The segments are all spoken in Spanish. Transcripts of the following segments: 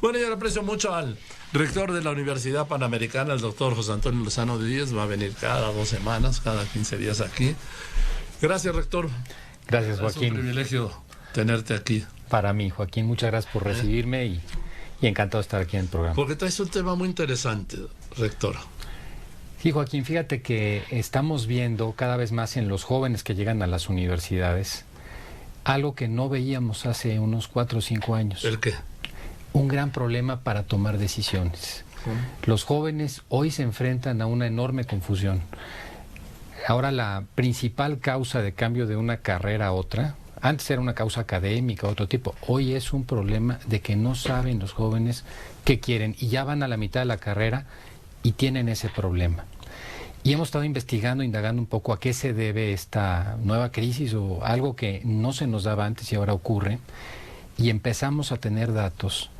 Bueno, yo le aprecio mucho al rector de la Universidad Panamericana, el doctor José Antonio Lozano Díez. Va a venir cada 2 semanas, cada 15 días aquí. Gracias, rector. Gracias, Joaquín. Es un privilegio tenerte aquí. Para mí, Joaquín, muchas gracias por recibirme y encantado de estar aquí en el programa. Porque traes un tema muy interesante, rector. Sí, Joaquín, fíjate que estamos viendo cada vez más en los jóvenes que llegan a las universidades algo que no veíamos hace unos 4 o 5 años. ¿El qué? Un gran problema para tomar decisiones. Los jóvenes hoy se enfrentan a una enorme confusión. Ahora la principal causa de cambio de una carrera a otra, antes era una causa académica, otro tipo, hoy es un problema de que no saben los jóvenes qué quieren y ya van a la mitad de la carrera y tienen ese problema. Y hemos estado investigando, indagando un poco a qué se debe esta nueva crisis o algo que no se nos daba antes y ahora ocurre, y empezamos a tener datos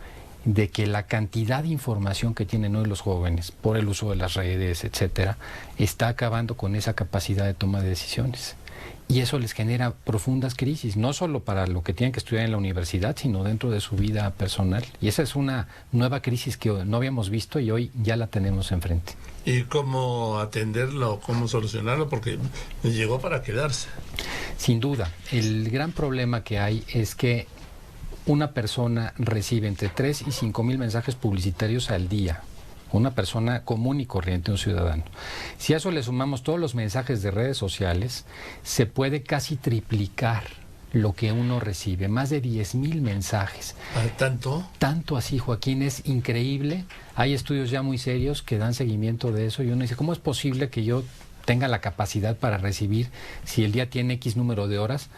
de que la cantidad de información que tienen hoy los jóvenes por el uso de las redes, etcétera, está acabando con esa capacidad de toma de decisiones. Y eso les genera profundas crisis, no solo para lo que tienen que estudiar en la universidad, sino dentro de su vida personal. Y esa es una nueva crisis que no habíamos visto y hoy ya la tenemos enfrente. ¿Y cómo atenderlo, cómo solucionarlo? Porque llegó para quedarse. Sin duda, el gran problema que hay es que una persona recibe entre 3 y 5 mil mensajes publicitarios al día. Una persona común y corriente, un ciudadano. Si a eso le sumamos todos los mensajes de redes sociales, se puede casi triplicar lo que uno recibe. Más de 10,000 mensajes. ¿Tanto? Tanto así, Joaquín, es increíble. Hay estudios ya muy serios que dan seguimiento de eso y uno dice, ¿cómo es posible que yo tenga la capacidad para recibir si el día tiene X número de horas?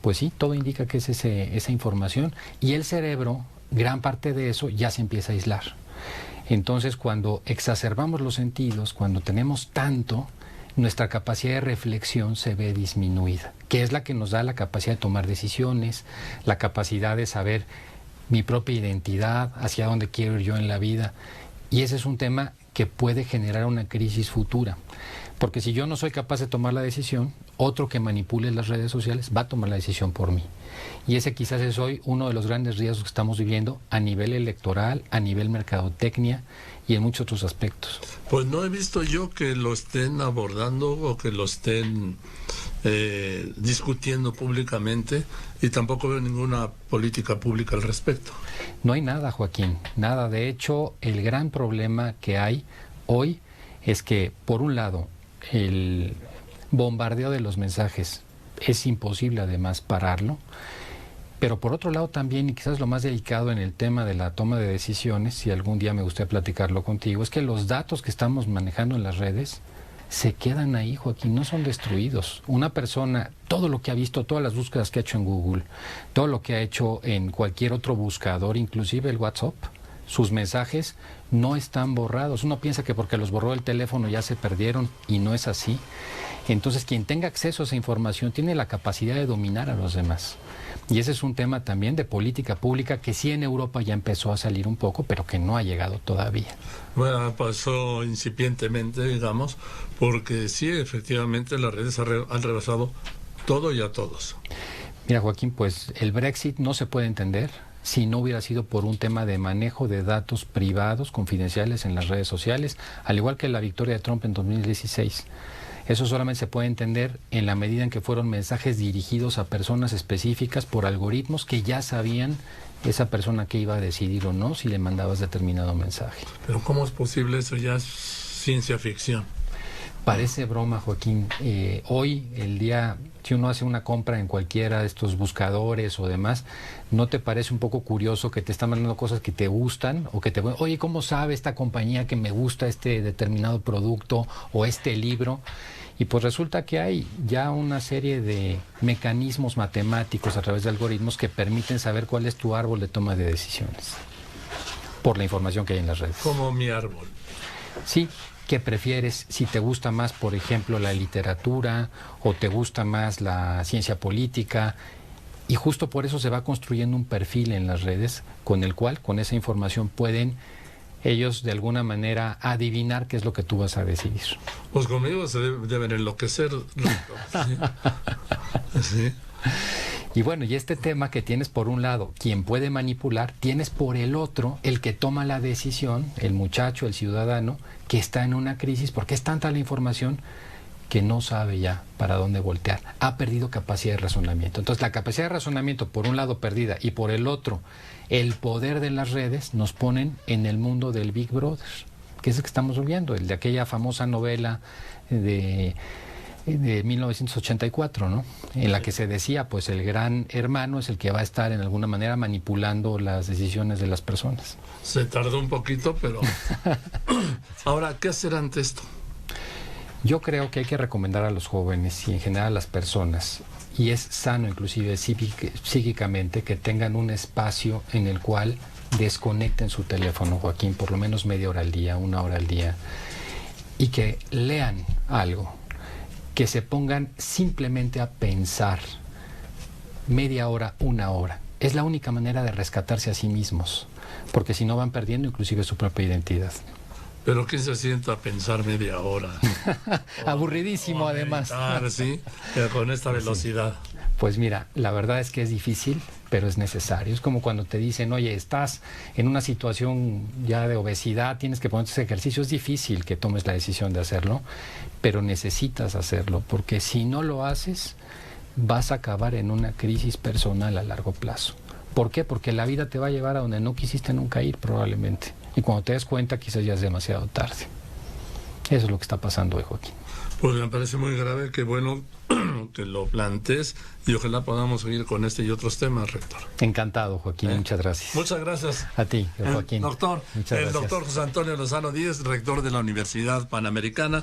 Pues sí, todo indica que es esa información. Y el cerebro, gran parte de eso, ya se empieza a aislar. Entonces, cuando exacerbamos los sentidos, cuando tenemos tanto, nuestra capacidad de reflexión se ve disminuida, que es la que nos da la capacidad de tomar decisiones, la capacidad de saber mi propia identidad, hacia dónde quiero ir yo en la vida. Y ese es un tema que puede generar una crisis futura. Porque si yo no soy capaz de tomar la decisión, otro que manipule las redes sociales va a tomar la decisión por mí. Y ese quizás es hoy uno de los grandes riesgos que estamos viviendo a nivel electoral, a nivel mercadotecnia y en muchos otros aspectos. Pues no he visto yo que lo estén abordando o que lo estén discutiendo públicamente, y tampoco veo ninguna política pública al respecto. No hay nada, Joaquín, nada. De hecho, el gran problema que hay hoy es que, por un lado, el bombardeo de los mensajes es imposible además pararlo, pero por otro lado también, y quizás lo más delicado en el tema de la toma de decisiones, si algún día me gustaría platicarlo contigo, es que los datos que estamos manejando en las redes se quedan ahí, Joaquín, no son destruidos. Una persona, todo lo que ha visto, todas las búsquedas que ha hecho en Google, todo lo que ha hecho en cualquier otro buscador, inclusive el WhatsApp, sus mensajes no están borrados. Uno piensa que porque los borró el teléfono ya se perdieron, y no es así. Entonces, quien tenga acceso a esa información tiene la capacidad de dominar a los demás. Y ese es un tema también de política pública que sí en Europa ya empezó a salir un poco, pero que no ha llegado todavía. Bueno, pasó incipientemente, digamos, porque sí, efectivamente, las redes han rebasado todo y a todos. Mira, Joaquín, pues el Brexit no se puede entender si no hubiera sido por un tema de manejo de datos privados, confidenciales en las redes sociales, al igual que la victoria de Trump en 2016. Eso solamente se puede entender en la medida en que fueron mensajes dirigidos a personas específicas por algoritmos que ya sabían esa persona que iba a decidir o no si le mandabas determinado mensaje. Pero ¿cómo es posible eso? Ya es ciencia ficción. Parece broma, Joaquín. Hoy, el día, si uno hace una compra en cualquiera de estos buscadores o demás, ¿no te parece un poco curioso que te están mandando cosas que te gustan? O que te, oye, ¿cómo sabe esta compañía que me gusta este determinado producto o este libro? Y pues resulta que hay ya una serie de mecanismos matemáticos a través de algoritmos que permiten saber cuál es tu árbol de toma de decisiones por la información que hay en las redes. Como mi árbol. Sí. ¿Qué prefieres? Si te gusta más, por ejemplo, la literatura o te gusta más la ciencia política. Y justo por eso se va construyendo un perfil en las redes con el cual, con esa información, pueden ellos de alguna manera adivinar qué es lo que tú vas a decidir. Pues conmigo se deben enloquecer. ¿Sí? ¿Sí? Y bueno, y este tema que tienes por un lado, quien puede manipular, tienes por el otro, el que toma la decisión, el muchacho, el ciudadano, que está en una crisis, porque es tanta la información que no sabe ya para dónde voltear. Ha perdido capacidad de razonamiento. Entonces, la capacidad de razonamiento, por un lado, perdida, y por el otro, el poder de las redes, nos ponen en el mundo del Big Brother, que es el que estamos viendo, el de aquella famosa novela de 1984, ¿no? En la que se decía, pues el gran hermano es el que va a estar en alguna manera manipulando las decisiones de las personas. Se tardó un poquito, pero... Ahora, ¿qué hacer ante esto? Yo creo que hay que recomendar a los jóvenes y en general a las personas, y es sano inclusive psíquicamente, que tengan un espacio en el cual desconecten su teléfono, Joaquín, por lo menos media hora al día, una hora al día, y que lean algo, que se pongan simplemente a pensar media hora, una hora. Es la única manera de rescatarse a sí mismos, porque si no van perdiendo inclusive su propia identidad. Pero ¿quién se sienta a pensar media hora? Aburridísimo, además. Sí, con esta velocidad. Pues mira, la verdad es que es difícil, pero es necesario. Es como cuando te dicen, oye, estás en una situación ya de obesidad, tienes que ponerte ese ejercicio. Es difícil que tomes la decisión de hacerlo, pero necesitas hacerlo, porque si no lo haces, vas a acabar en una crisis personal a largo plazo. ¿Por qué? Porque la vida te va a llevar a donde no quisiste nunca ir, probablemente. Y cuando te des cuenta, quizás ya es demasiado tarde. Eso es lo que está pasando hoy, Joaquín. Pues me parece muy grave, que bueno que lo plantees, y ojalá podamos seguir con este y otros temas, rector. Encantado, Joaquín, muchas gracias. Muchas gracias. A ti, Joaquín. Doctor, muchas gracias. Doctor José Antonio Lozano Díez, rector de la Universidad Panamericana.